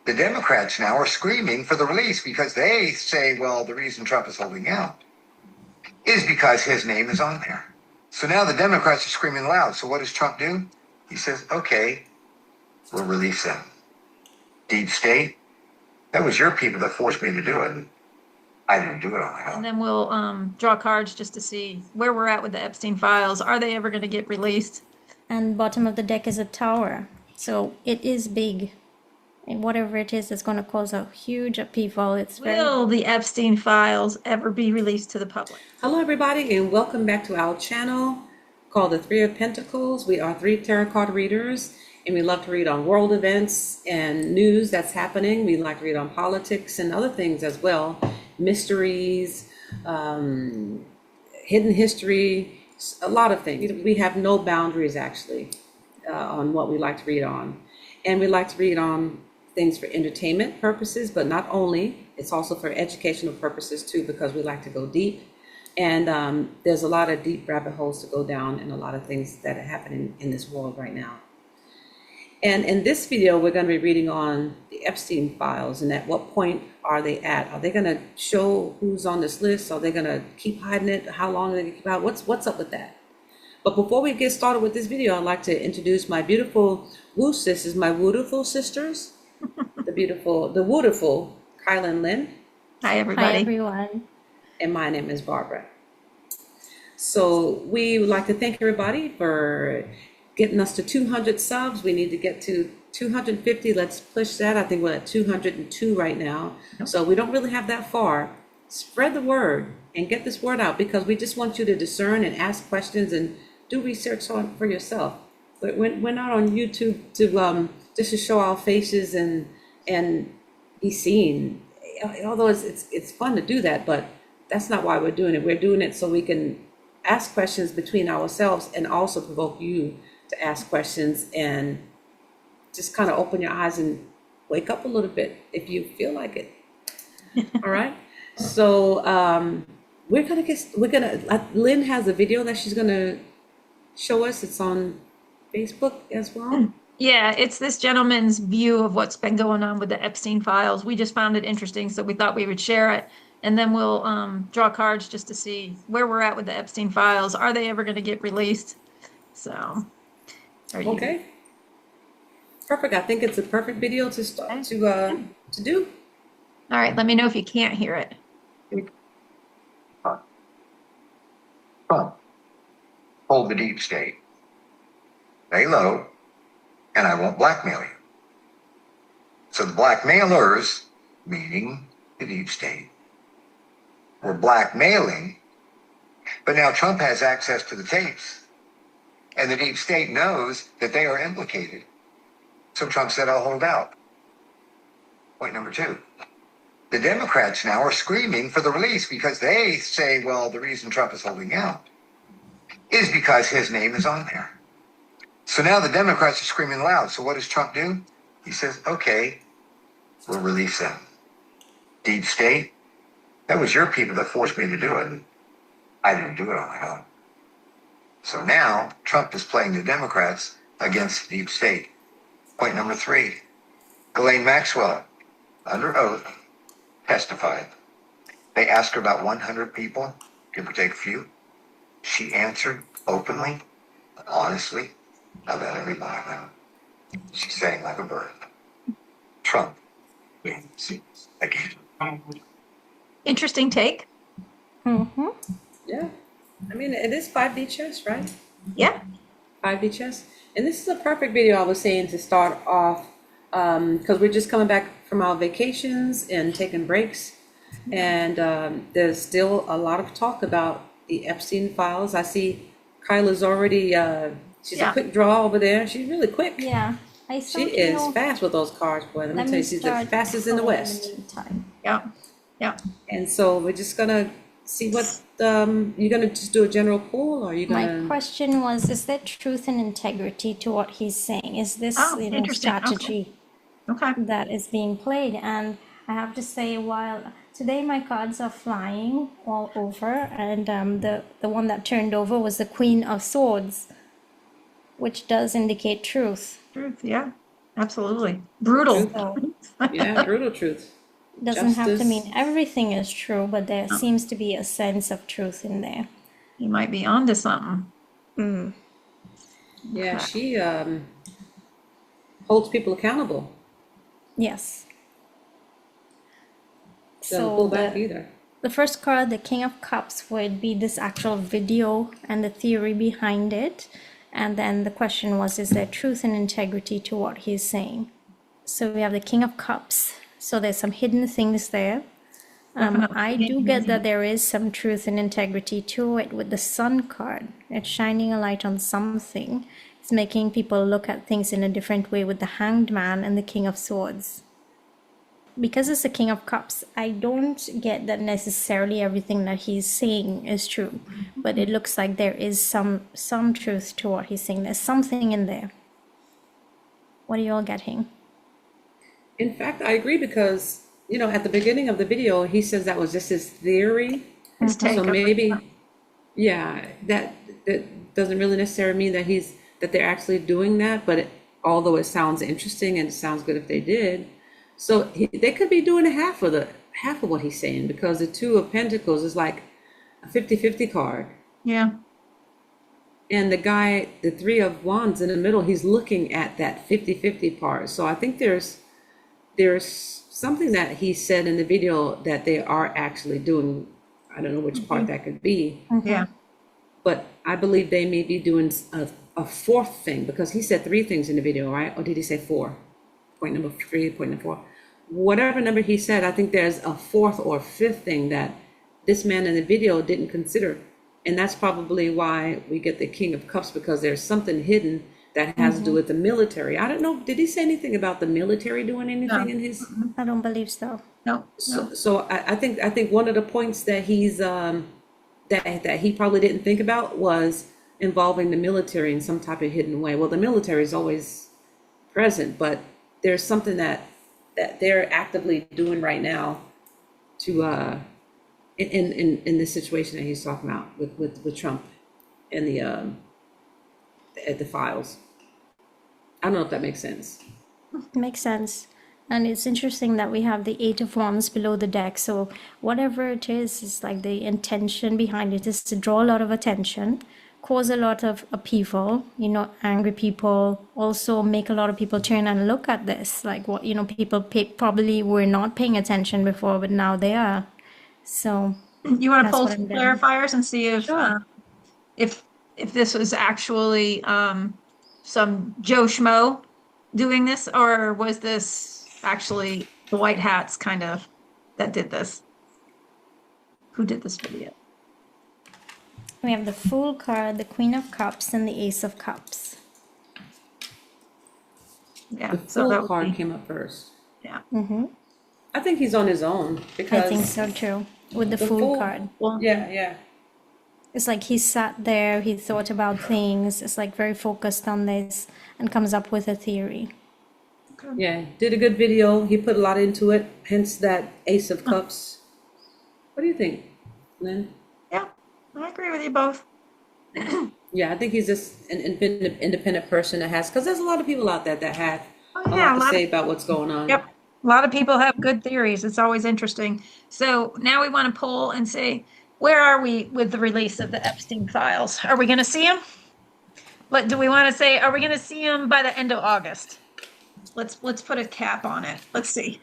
The Democrats now are screaming for the release because they say, well, the reason Trump is holding out is because his name is on there. So now the Democrats are screaming loud. So what does Trump do? He says, okay, we'll release them. Deep state, that was your people that forced me to do it. I didn't do it on my own. And then we'll draw cards just to see where we're at with the Epstein files. Are they ever going to get released? And bottom of the deck is a tower. So it is big. And whatever it is, it's going to cause a huge upheaval. It's Will the Epstein files ever be released to the public? Hello, everybody, and welcome back to our channel called the Three of Pentacles. We are 3 tarot card readers, and we love to read on world events and news that's happening. We like to read on politics and other things as well, mysteries, hidden history, a lot of things. We have no boundaries, actually, on what we like to read on. And we like to read on things for entertainment purposes, but not only, it's also for educational purposes too, because we like to go deep. And there's a lot of deep rabbit holes to go down and a lot of things that are happening in this world right now. And in this video, we're going to be reading on the Epstein files and at what point are they at? Are they going to show who's on this list? Are they going to keep hiding it? How long are they going to keep out? What's up with that? But before we get started with this video, I'd like to introduce my beautiful woo sisters, my wonderful sisters, the wonderful Kaila and Lynn. Hi, everybody. Hi, everyone. And my name is Barbara. So we would like to thank everybody for getting us to 200 subs. We need to get to 250. Let's push that. I think we're at 202 right now. So we don't really have that far. Spread the word and get this word out because we just want you to discern and ask questions and do research on for yourself. But we're not on YouTube to just to show our faces and be seen. Although it's fun to do that, but that's not why we're doing it. We're doing it so we can ask questions between ourselves and also provoke you to ask questions and just kind of open your eyes and wake up a little bit if you feel like it. All right. So Lynn has a video that she's gonna show us. It's on Facebook as well. Yeah, it's this gentleman's view of what's been going on with the Epstein files. We just found it interesting, so we thought we would share it. And then we'll draw cards just to see where we're at with the Epstein files. Are they ever going to get released? So, okay. Perfect. I think it's a perfect video to start to do. All right, let me know if you can't hear it. Trump, hold the deep state. Lay low, and I won't blackmail you. So the blackmailers, meaning the deep state, were blackmailing, but now Trump has access to the tapes, and the deep state knows that they are implicated. So Trump said, I'll hold out. Point number 2. The Democrats now are screaming for the release because they say, well, the reason Trump is holding out is because his name is on there. So now the Democrats are screaming loud. So what does Trump do? He says, okay, we'll release them. Deep state, that was your people that forced me to do it. I didn't do it on my own. So now Trump is playing the Democrats against the deep state. Point number 3, Ghislaine Maxwell, under oath, testified. They asked her about 100 people, give or take a few. She answered openly, honestly, about everybody. She's saying like a bird. Trump wins again. Interesting take. Mm-hmm. Yeah. I mean, it is 5D chess, right? Yeah. 5D chess. And this is a perfect video, I was saying, to start off because we're just coming back from our vacations and taking breaks. And there's still a lot of talk about the Epstein files. I see Kaila's already, she's a quick draw over there. She's really quick. Yeah. She is fast with those cards, boy. Let me tell you, she's the fastest in the West. Yeah. Yeah. And so we're just going to see what, you're going to just do a general pull, or are you going to? My question was, is there truth and integrity to what he's saying? Is this strategy that is being played? And I have to say, while today my cards are flying all over, and the one that turned over was the Queen of Swords, which does indicate truth. Truth, yeah. Absolutely. Brutal. So Yeah, brutal truth. doesn't have to Justice. mean everything is true, but there seems to be a sense of truth in there. You might be onto something. Yeah, Okay. she holds people accountable. Yes. Doesn't pull So back either. the first card, the King of Cups, would be this actual video and the theory behind it. And then the question was, is there truth and integrity to what he's saying? So we have the King of Cups. So there's some hidden things there. I do get that there is some truth and integrity to it with the Sun card. It's shining a light on something. It's making people look at things in a different way with the Hanged Man and the King of Swords. Because it's the King of Cups, I don't get that necessarily everything that he's saying is true, but it looks like there is some truth to what he's saying. There's something in there. What are you all getting? In fact, I agree because, at the beginning of the video, he says that was just his theory. His take So on it. maybe, yeah, that doesn't really necessarily mean that they're actually doing that, but although it sounds interesting and it sounds good if they did. So they could be doing half of what he's saying, because the Two of Pentacles is like a 50-50 card. Yeah. And the guy, the Three of Wands in the middle, he's looking at that 50-50 part. So I think there's something that he said in the video that they are actually doing. I don't know which part that could be. Yeah. But I believe they may be doing a fourth thing, because he said three things in the video, right? Or did he say four? Point number 3, point number 4. Whatever number he said, I think there's a fourth or fifth thing that this man in the video didn't consider. And that's probably why we get the King of Cups, because there's something hidden that has to do with the military. I don't know, did he say anything about the military doing anything in his? I don't believe so. No. So I think one of the points that he's that he probably didn't think about was involving the military in some type of hidden way. Well, the military is always present, but there's something that they're actively doing right now to in this situation that he's talking about with Trump and the files. I don't know if that makes sense. Makes sense. And it's interesting that we have the Eight of Wands below the deck. So whatever it is like the intention behind it is to draw a lot of attention, cause a lot of upheaval, angry people, also make a lot of people turn and look at this. Like what, people probably were not paying attention before, but now they are. So You want to that's pull what some I'm doing. clarifiers and see if Sure. if this was actually some Joe Schmo doing this, or was this actually the white hats kind of that did this? Who did this video? We have the Fool card, the Queen of Cups, and the Ace of Cups. Yeah. The So that Fool would card be, came up first. yeah. I think he's on his own I because think so too, with the the Fool Fool- card. Well, yeah. It's like he sat there, he thought about things, it's like very focused on this, and comes up with a theory. Yeah, did a good video. He put a lot into it, hence that Ace of Cups. What do you think, Lynn? yeah, I agree with you both. Yeah, I think he's just an independent person that has, because there's a lot of people out there that have a yeah, lot a to lot say about what's going on. Yep. A lot of people have good theories. It's always interesting. So now we want to pull and say, where are we with the release of the Epstein files? Are we going to see them? What do we want to say? Are we going to see them by the end of August? Let's put a cap on it. Let's see.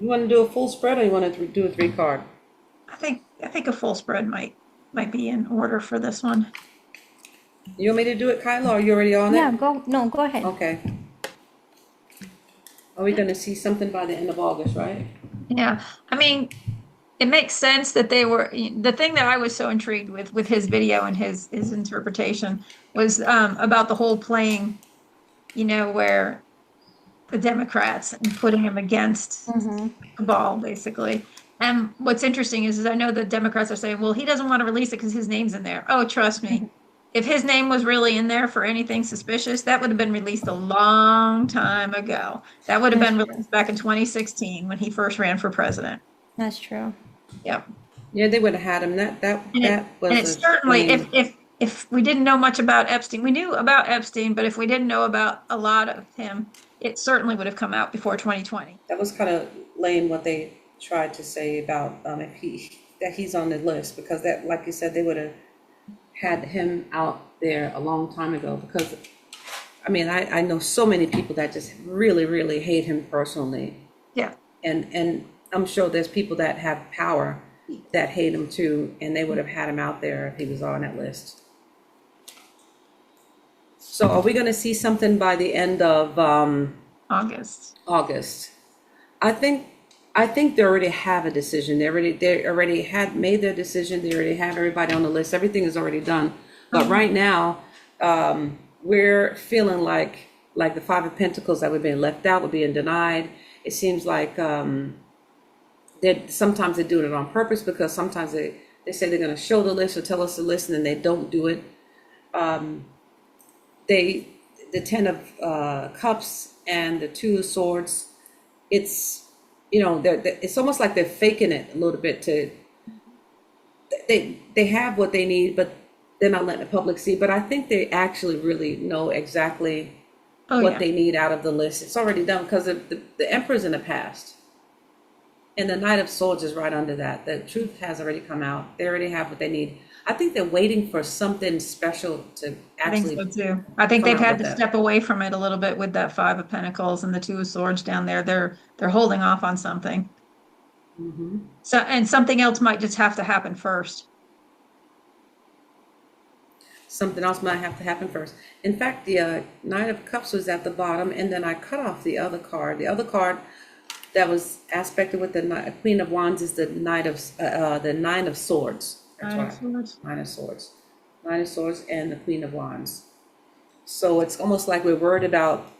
You want to do a full spread, or you want to do a 3-card? I think a full spread might be in order for this one. You want me to do it, Kaila, or are you already on Yeah, it? go ahead. Okay. Are we going to see something by the end of August, right? Yeah. I mean, it makes sense that they were the thing that I was so intrigued with his video and his interpretation was about the whole playing, where the Democrats and putting him against cabal, basically. And what's interesting is I know the Democrats are saying, well, he doesn't want to release it because his name's in there. Oh, trust me. If his name was really in there for anything suspicious, that would have been released a long time ago. That would have been released back in 2016 when he first ran for president. That's true. Yep. Yeah, they would have had him. That And was it's certainly plain- if we didn't know much about Epstein, we knew about Epstein, but if we didn't know about a lot of him, it certainly would have come out before 2020. That was kind of lame what they tried to say about if that he's on the list, because that, like you said, they would have had him out there a long time ago. Because I mean, I know so many people that just really, really hate him personally. Yeah. And I'm sure there's people that have power that hate him too, and they would have had him out there if he was on that list. So are we going to see something by the end of August? I think they already have a decision. They already had made their decision. They already have everybody on the list. Everything is already done. But right now, we're feeling like the Five of Pentacles, that we're being left out, we're being denied. It seems like sometimes they do it on purpose, because sometimes they say they're going to show the list or tell us the list, and then they don't do it. The Ten of Cups and the Two of Swords, it's, it's almost like they're faking it a little bit. They have what they need, but they're not letting the public see. But I think they actually really know exactly what they need out of the list. It's already done, because the Emperor's in the past, and the Knight of Swords is right under that. The truth has already come out. They already have what they need. I think they're waiting for something special to actually. I think so too. I think they've had to step away from it a little bit with that Five of Pentacles and the Two of Swords down there. They're holding off on something. Mm-hmm. So, and something else might just have to happen first. Something else might have to happen first. In fact, the Knight of Cups was at the bottom, and then I cut off the other card. The other card that was aspected with the Queen of Wands is the Nine of Swords. That's Nine of Swords. Nine of Swords. Nine of Swords and the Queen of Wands. So it's almost like we're worried about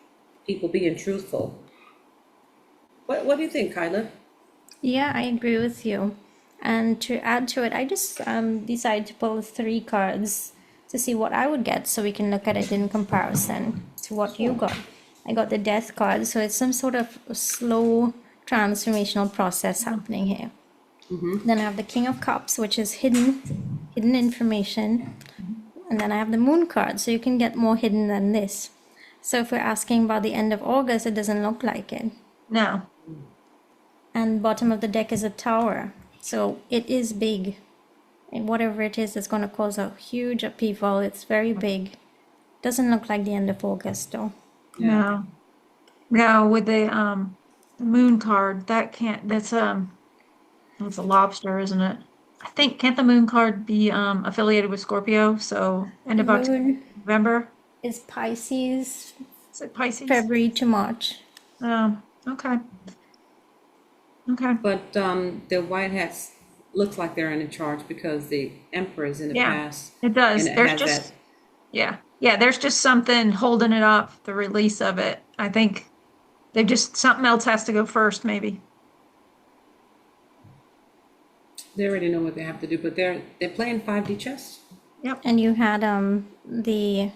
people being truthful. What do you think, Kaila? Yeah, I agree with you. And to add to it, I just decided to pull 3 cards to see what I would get, so we can look at it in comparison to what you got. I got the Death card, so it's some sort of slow transformational process happening here. Mm-hmm. Then I have the King of Cups, which is hidden information. And then I have the Moon card, so you can get more hidden than this. So if we're asking about the end of August, it doesn't look like it. No. And bottom of the deck is a Tower. So it is big. And whatever it is, it's going to cause a huge upheaval. It's very big. Doesn't look like the end of August, though. Yeah. No, with the Moon card, that's it's a lobster, isn't it? I think, can't the Moon card be affiliated with Scorpio? So end of November is Pisces. Is it Pisces? February to March. Oh, okay. Okay. But the White Hats looks like they're in charge, because the Emperor is in the past. It does. There's just there's just something holding it up, the release of it. I think something else has to go first, maybe. They already know what they have to do, but they're playing 5D chess. Yep. And you had at the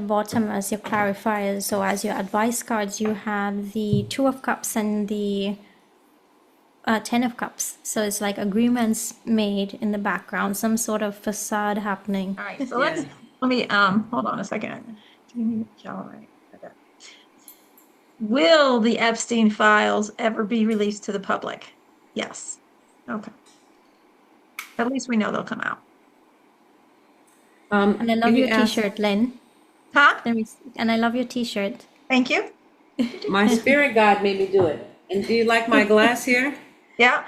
bottom as your clarifiers, so as your advice cards, you have the Two of Cups and the Ten of Cups. So it's like agreements made in the background, some sort of facade happening. All right, so let me hold on a second. Okay. Will the Epstein files ever be released to the public? Yes. Okay. At least we know they'll come out. And I love your t-shirt, Lynn. Huh? And I love your t-shirt. Thank you. My spirit guide made me do it. And do you like my glass here? Yeah.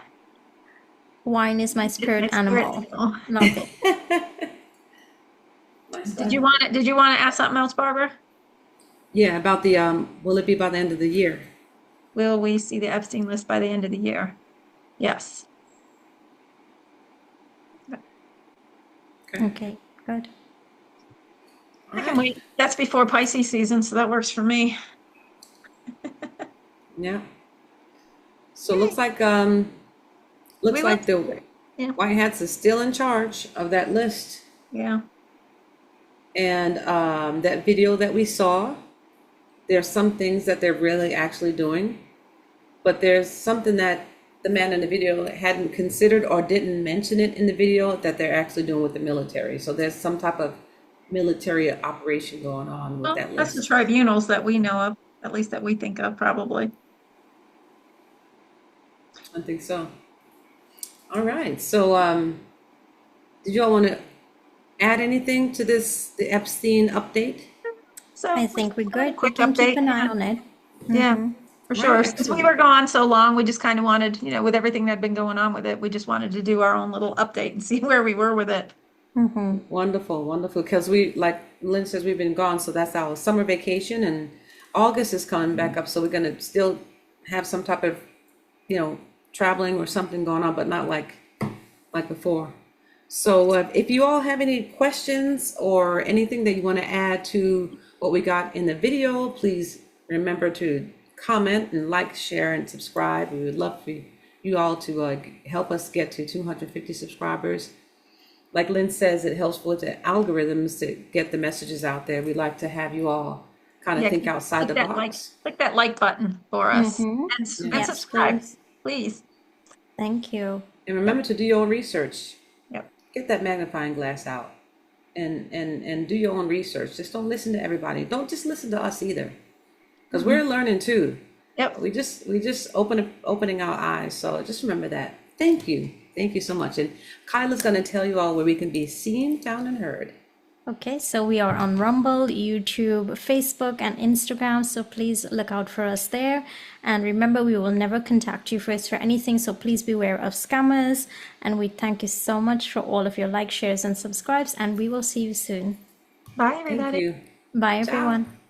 Wine is my spirit animal. Love it. Did you want to ask something else, Barbara? Yeah, about the will it be by the end of the year? Will we see the Epstein list by the end of the year? Yes. Okay, good. I can wait. That's before Pisces season, so that works for me. Yeah. So looks like the White Hats is still in charge of that list. Yeah. And that video that we saw, there's some things that they're really actually doing, but there's something that the man in the video hadn't considered or didn't mention it in the video that they're actually doing with the military. So there's some type of military operation going on with that That's the list. tribunals that we know of, at least that we think of, probably. I think so. All right. So, did you all want to add anything to the Epstein update? So I think we're good. We quick can keep update. an eye on it. Yeah, for sure. Right, Since we excellent. were gone so long, we just kind of wanted, with everything that had been going on with it, we just wanted to do our own little update and see where we were with it. Wonderful, wonderful. Because we, like Lynn says, we've been gone, so that's our summer vacation, and August is coming back up, so we're gonna still have some type of, traveling or something going on, but not like before. So if you all have any questions or anything that you want to add to what we got in the video, please remember to comment and like, share, and subscribe. We would love for you all to help us get to 250 subscribers. Like Lynn says, it helps with the algorithms to get the messages out there. We like to have you all kind of think outside the box. Click that like button for us and Yes, subscribe, please. Thank you. And remember to do your own research. Yep. Get that magnifying glass out and do your own research. Just don't listen to everybody. Don't just listen to us either, because we're learning too. Yep. We just opening our eyes. So just remember that. Thank you so much. And Kaila's going to tell you all where we can be seen, found, and heard. Okay, so we are on Rumble, YouTube, Facebook, and Instagram, so please look out for us there. And remember, we will never contact you first for anything, so please beware of scammers. And we thank you so much for all of your likes, shares, and subscribes, and we will see you soon. Bye, everybody. Thank you. Bye, Ciao. everyone.